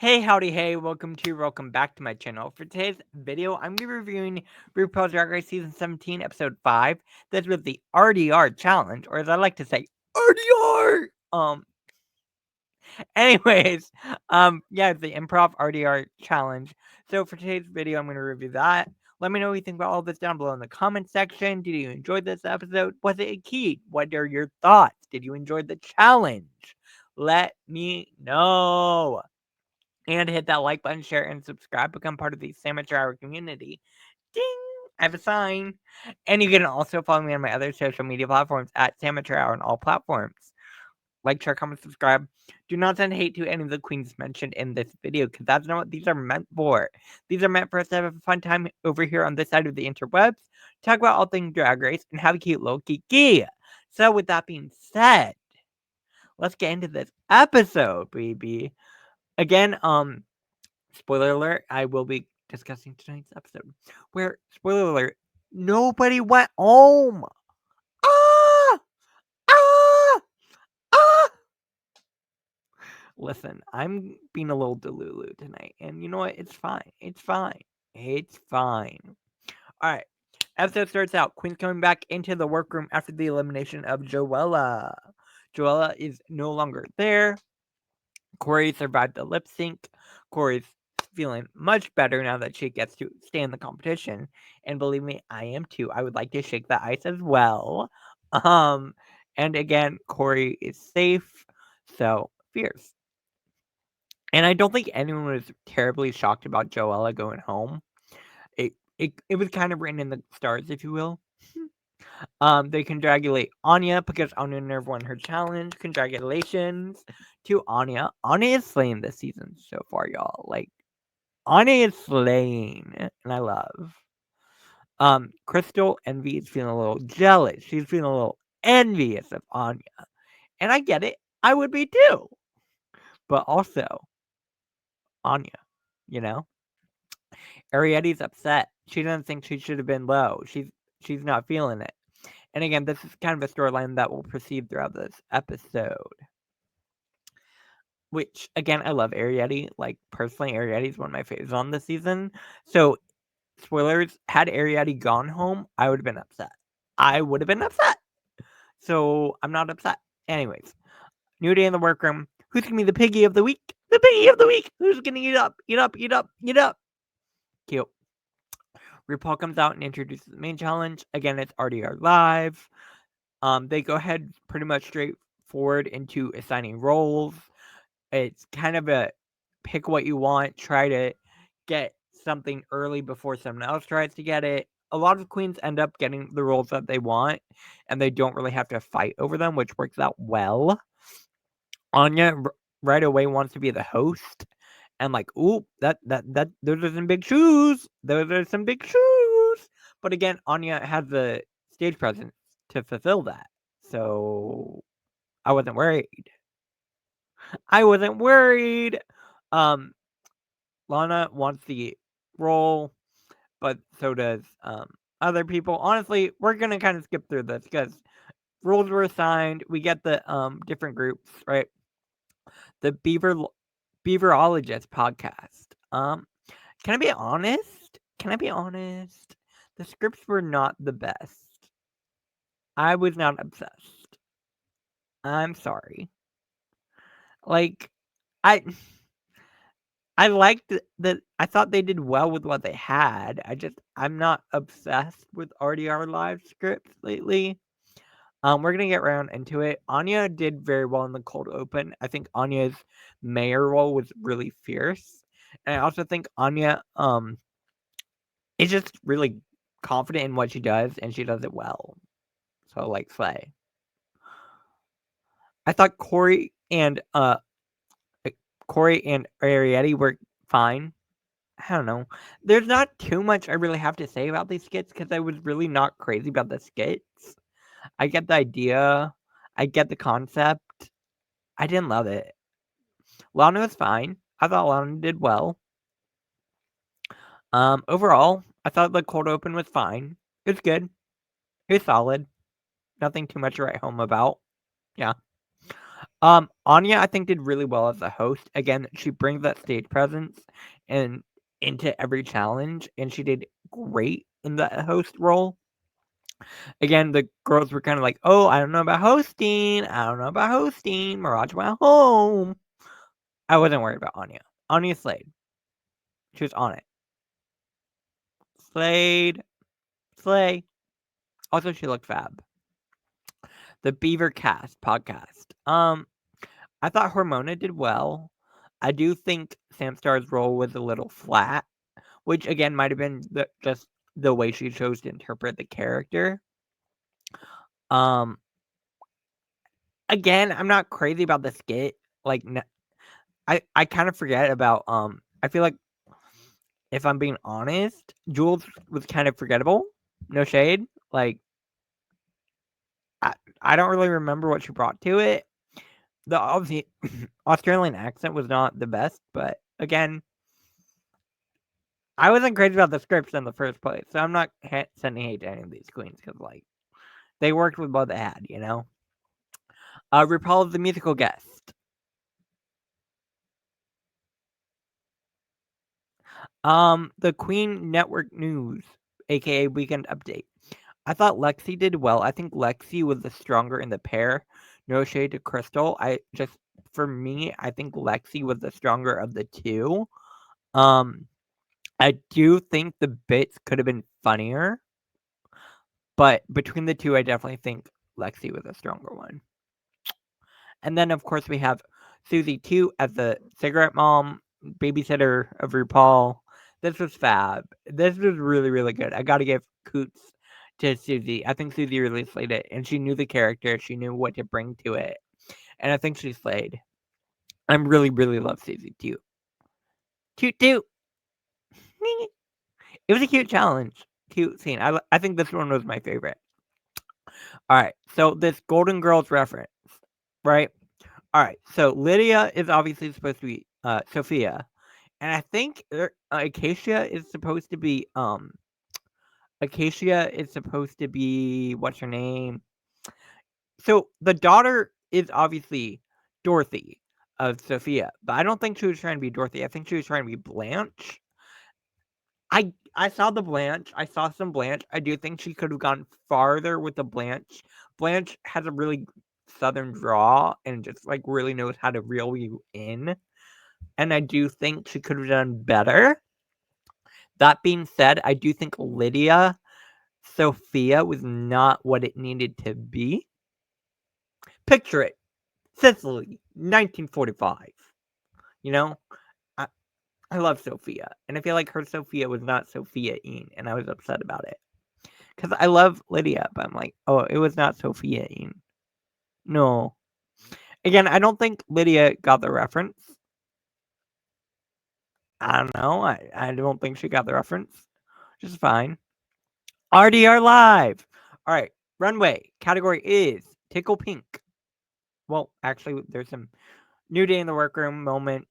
Hey, howdy, hey, welcome back to my channel. For today's video, I'm going to be reviewing RuPaul's Drag Race Season 17, Episode 5. This was the RDR challenge, or as I like to say, RDR! Anyways, yeah, it's the improv RDR challenge. So for today's video, I'm going to review that. Let me know what you think about all this down below in the comment section. Did you enjoy this episode? Was it a key? What are your thoughts? Did you enjoy the challenge? Let me know. And hit that like button, share, and subscribe. Become part of the Sandwich Hour community. Ding! I have a sign. And you can also follow me on my other social media platforms at Sandwich Hour on all platforms. Like, share, comment, subscribe. Do not send hate to any of the queens mentioned in this video, because that's not what these are meant for. These are meant for us to have a fun time over here on this side of the interwebs, talk about all things Drag Race, and have a cute little kiki. So, with that being said, let's get into this episode, baby. Again, spoiler alert, I will be discussing tonight's episode where, spoiler alert, nobody went home. Ah! Ah! Ah! Listen, I'm being a little delulu tonight, and you know what? It's fine. It's fine. It's fine. All right. Episode starts out. Queen's coming back into the workroom after the elimination of Joella. Joella is no longer there. Corey survived the lip sync. Corey's feeling much better now that she gets to stay in the competition. And believe me, I am too. I would like to shake the ice as well. And again, Corey is safe. So fierce. And I don't think anyone was terribly shocked about Joella going home. It was kind of written in the stars, if you will. They congratulate Anya because Anya never won her challenge. Congratulations to Anya. Anya is slaying this season so far, y'all. Like, Anya is slaying, and I love. Crystal Envy is feeling a little jealous. She's feeling a little envious of Anya. And I get it. I would be too. But also, Anya, you know? Ariette's upset. She doesn't think she should have been low. She's not feeling it. And again, this is kind of a storyline that will proceed throughout this episode. Which, again, I love Ariette. Like, personally, Ariette is one of my favorites on this season. So, spoilers, had Ariette gone home, I would have been upset. So, I'm not upset. Anyways, new day in the workroom. Who's going to be the piggy of the week? The piggy of the week! Who's going to eat up? Eat up, eat up, eat up! Cute. RuPaul comes out and introduces the main challenge. Again, it's RDR Live. They go ahead pretty much straightforward into assigning roles. It's kind of a pick what you want, try to get something early before someone else tries to get it. A lot of queens end up getting the roles that they want, and they don't really have to fight over them, which works out well. Anya right away wants to be the host, and like, ooh, that those are some big shoes. Those are some big shoes. But again, Anya has the stage presence to fulfill that, so I wasn't worried. Um, Lana wants the role, but so does other people. Honestly, we're gonna kind of skip through this because rules were assigned. We get the different groups, right? The Beaverologist podcast. Can I be honest? The scripts were not the best. I was not obsessed. I'm sorry. Like, I liked that. I thought they did well with what they had. I'm not obsessed with RDR live scripts lately. We're gonna get around into it. Anya did very well in the cold open. I think Anya's mayor role was really fierce, and I also think Anya is just really confident in what she does, and she does it well. So like slay. I thought Corey and Ariette were fine. I don't know. There's not too much I really have to say about these skits because I was really not crazy about the skits. I get the idea. I get the concept. I didn't love it. Lana was fine. I thought Lana did well. Overall, I thought the cold open was fine. It was good. It was solid. Nothing too much to write home about. Yeah. Anya, I think, did really well as a host. Again, she brings that stage presence and into every challenge, and she did great in the host role. Again, the girls were kind of like, "Oh, I don't know about hosting. I don't know about hosting. Mirage went home." I wasn't worried about Anya. Anya slayed. She was on it. Slayed. Slay. Also, she looked fab. The Beaver Cast podcast. I thought Hormona did well. I do think Samstar's role was a little flat, which again might have been just the way she chose to interpret the character. Um, again, I'm not crazy about the skit. Like, I kind of forget about. I feel like if I'm being honest, Jules was kind of forgettable. No shade. Like, I don't really remember what she brought to it. The obviously Australian accent was not the best, but again, I wasn't crazy about the scripts in the first place, so I'm not sending hate to any of these queens because like they worked with what they had, you know. RuPaul is the musical guest. The Queen Network News, aka Weekend Update. I thought Lexi did well. I think Lexi was the stronger in the pair. No shade to Crystal. For me, I think Lexi was the stronger of the two. Um, I do think the bits could have been funnier, but between the two, I definitely think Lexi was a stronger one. And then, of course, we have Susie 2 as the cigarette mom, babysitter of RuPaul. This was fab. This was really, really good. I gotta give coots to Susie. I think Susie really slayed it, and she knew the character. She knew what to bring to it, and I think she slayed. I really, really love Susie 2. Toot toot. It was a cute challenge. Cute scene. I think this one was my favorite. Alright, so this Golden Girls reference, right? Alright, so Lydia is obviously supposed to be Sophia. And I think Acacia is supposed to be what's her name? So the daughter is obviously Dorothy of Sophia, but I don't think she was trying to be Dorothy. I think she was trying to be Blanche. I saw the Blanche. I saw some Blanche. I do think she could have gone farther with the Blanche. Blanche has a really southern draw and just like really knows how to reel you in. And I do think she could have done better. That being said, I do think Lydia Sophia was not what it needed to be. Picture it. Sicily, 1945. You know? I, I love Sophia. And I feel like her Sophia was not Sophia-ing, and I was upset about it. Because I love Lydia, but I'm like, oh, it was not Sophia-ing. No. Again, I don't think Lydia got the reference. I don't know. I don't think she got the reference. Which is fine. RDR Live. All right. Runway. Category is Tickle Pink. Well, actually, there's some new day in the workroom moments.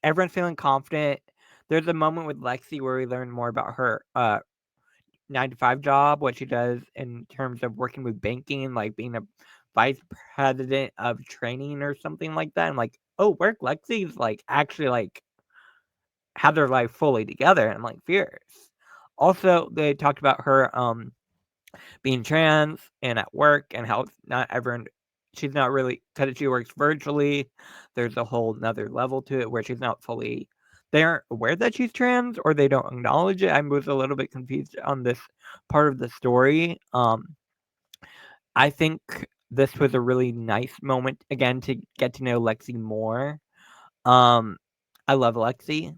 Everyone's feeling confident. There's a moment with Lexi where we learn more about her 9 to 5 job, what she does in terms of working with banking, like being a vice president of training or something like that. I'm like, oh, work Lexi's like actually like have their life fully together. And I'm like, fierce. Also, they talked about her being trans and at work and how not everyone she's not really because she works virtually. There's a whole nother level to it where she's not fully they aren't aware that she's trans or they don't acknowledge it. I was a little bit confused on this part of the story. I think this was a really nice moment again to get to know Lexi more. Um, I love Lexi.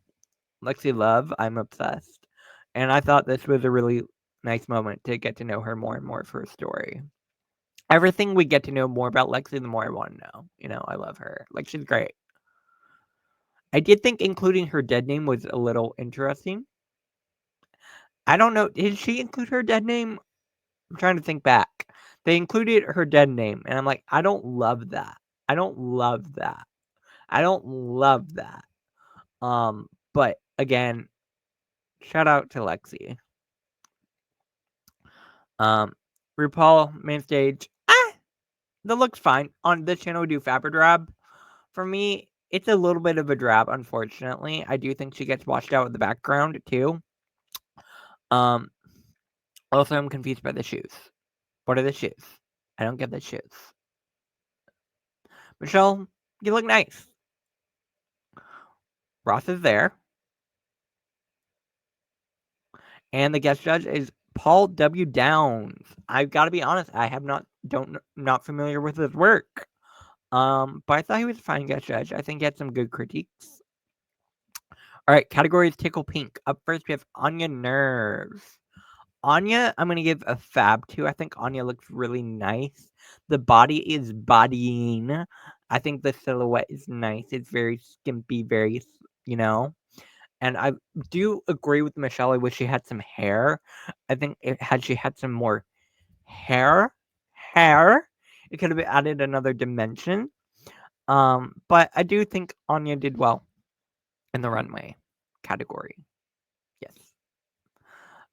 Lexi Love, I'm obsessed. And I thought this was a really nice moment to get to know her more and more for her story. Everything we get to know more about Lexi, the more I want to know. You know, I love her. Like, she's great. I did think including her dead name was a little interesting. I don't know. Did she include her dead name? I'm trying to think back. They included her dead name, and I'm like, I don't love that. I don't love that. I don't love that. But again, shout out to Lexi. Um, RuPaul main stage. Ah! the look's fine. On this channel, we do Fabber Drab. For me, it's a little bit of a drab, unfortunately. I do think she gets washed out with the background, too. Also, I'm confused by the shoes. What are the shoes? I don't get the shoes. Michelle, you look nice. Ross is there. And the guest judge is Paul W. Downs. I've got to be honest, I have not familiar with his work. But I thought he was a fine guest judge. I think he had some good critiques. All right, categories tickle pink. Up first, we have Anya Nerves. Anya, I'm gonna give a fab to. I think Anya looks really nice. The body is bodying. I think the silhouette is nice. It's very skimpy, very, you know. And I do agree with Michelle. I wish she had some hair. I think had she had some more hair, it could have added another dimension. But I do think Anya did well in the runway category. Yes.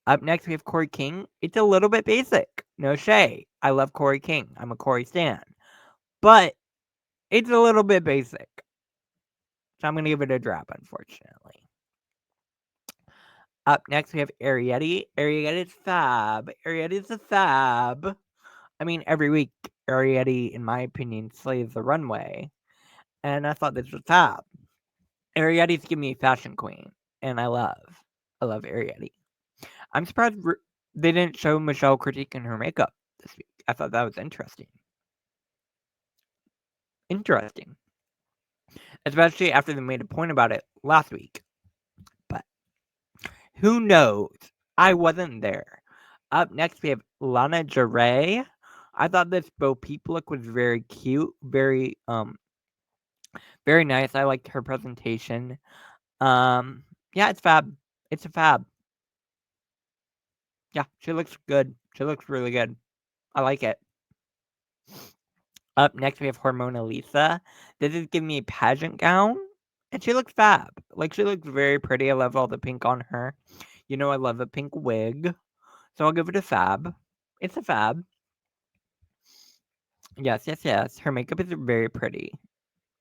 Up next, we have Corey King. It's a little bit basic. No shade. I love Corey King. I'm a Corey stan. But it's a little bit basic. So I'm going to give it a drop, unfortunately. Up next, we have Arietti. Arietti's fab. Arietti's a fab. I mean, every week, Arietti, in my opinion, slays the runway. And I thought this was fab. Arietti's giving me fashion queen. And I love Arietti. I'm surprised they didn't show Michelle critiquing her makeup this week. I thought that was interesting. Especially after they made a point about it last week. But who knows? I wasn't there. Up next, we have Lana Jarre. I thought this Bo Peep look was very cute, very nice. I liked her presentation. Yeah, it's fab. It's a fab. Yeah, she looks good. She looks really good. I like it. Up next, we have Hormona Lisa. This is giving me a pageant gown, and she looks fab. Like, she looks very pretty. I love all the pink on her. You know, I love a pink wig, so I'll give it a fab. It's a fab. Yes. Her makeup is very pretty.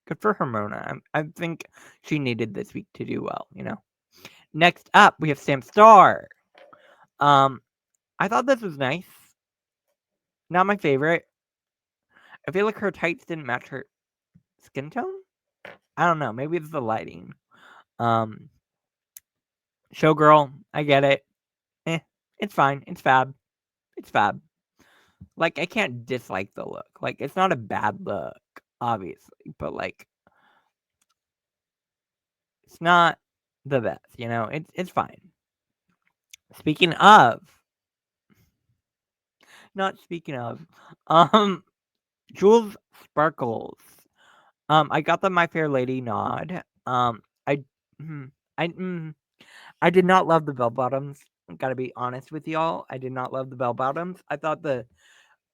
Good for Hormona. I think she needed this week to do well, you know? Next up, we have Sam Starr. I thought this was nice. Not my favorite. I feel like her tights didn't match her skin tone. I don't know. Maybe it's the lighting. Showgirl, I get it. It's fine. It's fab. It's fab. Like, I can't dislike the look. Like, it's not a bad look, obviously, but like, it's not the best. You know, it's fine. Speaking of, not speaking of, Jules Sparkles. I got the My Fair Lady nod. I, mm, I, I did not love the bell bottoms. I gotta be honest with y'all. I did not love the bell bottoms. I thought the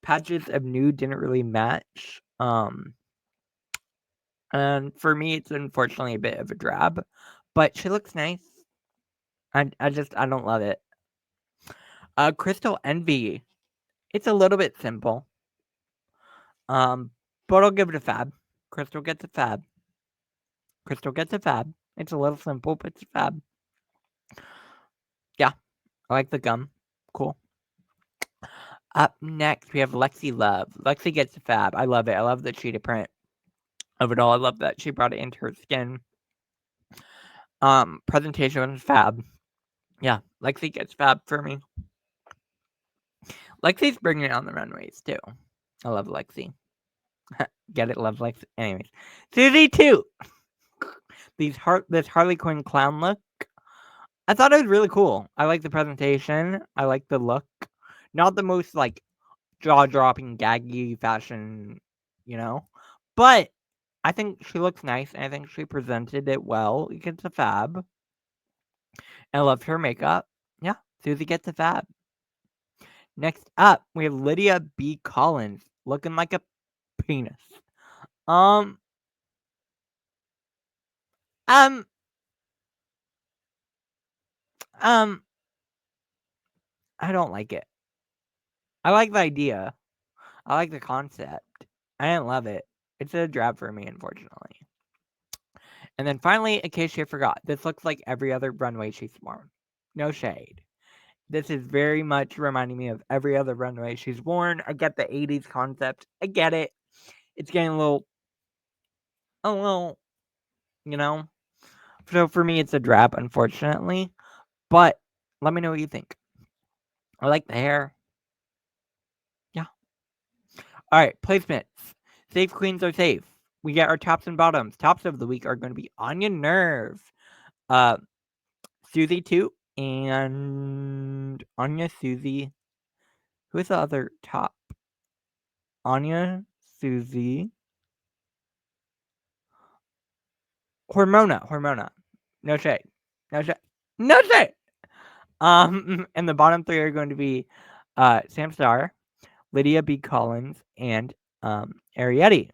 patches of nude didn't really match. And for me, it's unfortunately a bit of a drab, but she looks nice. I don't love it. Crystal Envy. It's a little bit simple. But I'll give it a fab. Crystal gets a fab. It's a little simple, but it's a fab. Yeah, I like the gum. Cool. Up next, we have Lexi Love. Lexi gets a fab. I love it. I love the cheetah print of it all. I love that she brought it into her skin. Presentation was fab. Yeah, Lexi gets fab for me. Lexi's bringing it on the runways too. I love Lexi. Get it? Love Lexi. Anyways, Susie too. This Harley Quinn clown look. I thought it was really cool. I like the presentation. I like the look. Not the most like jaw-dropping, gaggy fashion, you know, but I think she looks nice, and I think she presented it well. It gets a fab. I loved her makeup. Yeah, Susie gets a fab. Next up, we have Lydia B. Collins looking like a penis. Um, um, um, I don't like it. I like the idea. I like the concept. I didn't love it. It's a drab for me, unfortunately. And then finally, in case you forgot, this looks like every other runway she's worn. No shade. This is very much reminding me of every other runway she's worn. I get the 80s concept. I get it. It's getting a little, you know. So for me, it's a drab, unfortunately. But let me know what you think. I like the hair. Yeah. All right, placements. Safe queens are safe. We get our tops and bottoms. Tops of the week are going to be Anya Nerve, uh, Susie 2, and Anya, Susie. Who is the other top? Anya, Susie, Hormona. No shade. No shade. No shade. And the bottom three are going to be Sam Starr, Lydia B. Collins, and Arietti.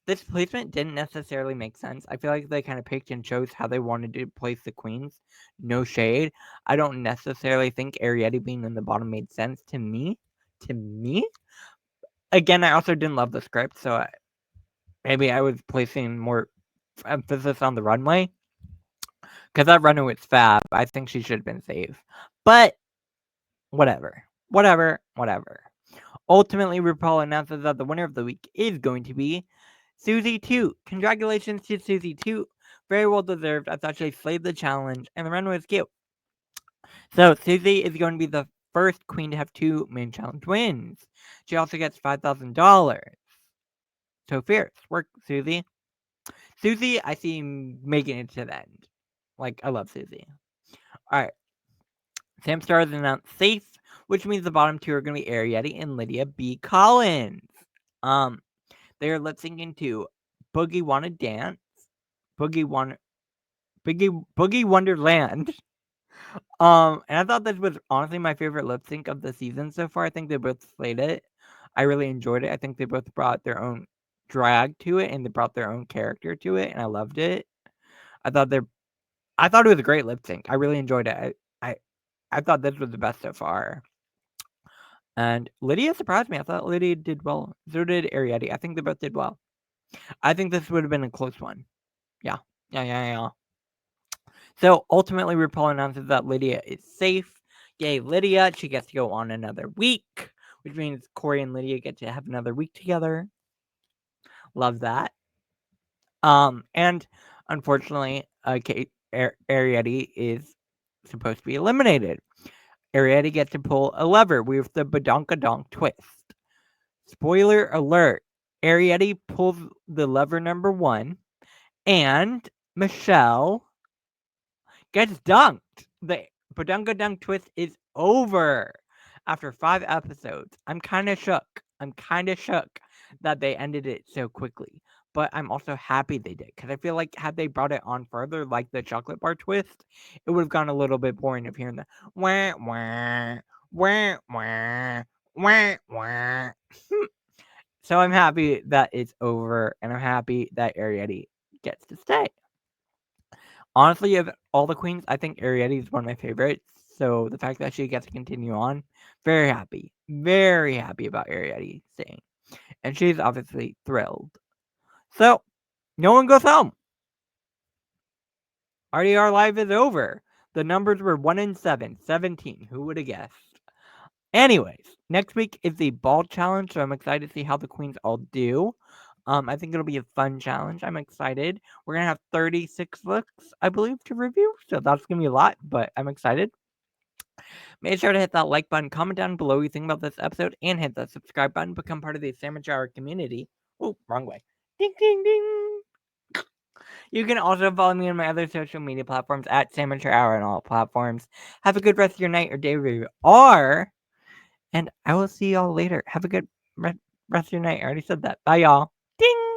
This placement didn't necessarily make sense. I feel like they kind of picked and chose how they wanted to place the queens. No shade. I don't necessarily think Arietti being in the bottom made sense to me. Again, I also didn't love the script, so maybe I was placing more emphasis on the runway. Because that runway was fab. I think she should have been safe. But whatever. Ultimately, RuPaul announces that the winner of the week is going to be Susie 2. Congratulations to Susie 2. Very well deserved. I thought she slayed the challenge, and the runway was cute. So, Susie is going to be the first queen to have 2 main challenge wins. She also gets $5,000. So fierce. Work, Susie. Susie, I see making it to the end. Like, I love Susie. Alright. Sam Starr is announced safe, which means the bottom 2 are going to be Arietti and Lydia B. Collins. They are lip syncing to Boogie Wanna Dance, Boogie Wonderland. And I thought this was honestly my favorite lip sync of the season so far. I think they both slayed it. I really enjoyed it. I think they both brought their own drag to it and they brought their own character to it, and I loved it. I thought it was a great lip sync. I really enjoyed it. I thought this was the best so far. And Lydia surprised me. I thought Lydia did well. So did Arietti. I think they both did well. I think this would have been a close one. Yeah. So ultimately, RuPaul announces that Lydia is safe. Yay, Lydia. She gets to go on another week, which means Corey and Lydia get to have another week together. Love that. And unfortunately, Arietti is supposed to be eliminated. Arietti gets to pull a lever with the badonkadonk twist. Spoiler alert, Arietti pulls the lever number 1, and Michelle gets dunked. The badonkadonk twist is over after 5 episodes. I'm kind of shook that they ended it so quickly. But I'm also happy they did, because I feel like had they brought it on further, like the chocolate bar twist, it would have gone a little bit boring of hearing the wah wah wah wah wah wah. So I'm happy that it's over, and I'm happy that Arietti gets to stay. Honestly, of all the queens, I think Arietti is one of my favorites. So the fact that she gets to continue on, very happy about Arietti staying, and she's obviously thrilled. So no one goes home. RDR Live is over. The numbers were 1 and 7, 17. Who would have guessed? Anyways, next week is the ball challenge, so I'm excited to see how the queens all do. I think it'll be a fun challenge. I'm excited. We're gonna have 36 looks, I believe, to review, so that's gonna be a lot, but I'm excited. Make sure to hit that like button, comment down below what you think about this episode, and hit that subscribe button. Become part of the Sandwich Hour community. Oh, wrong way. Ding, ding, ding. You can also follow me on my other social media platforms at Sandwich Hour on all platforms. Have a good rest of your night or day wherever you are. And I will see y'all later. Have a good rest of your night. I already said that. Bye, y'all. Ding!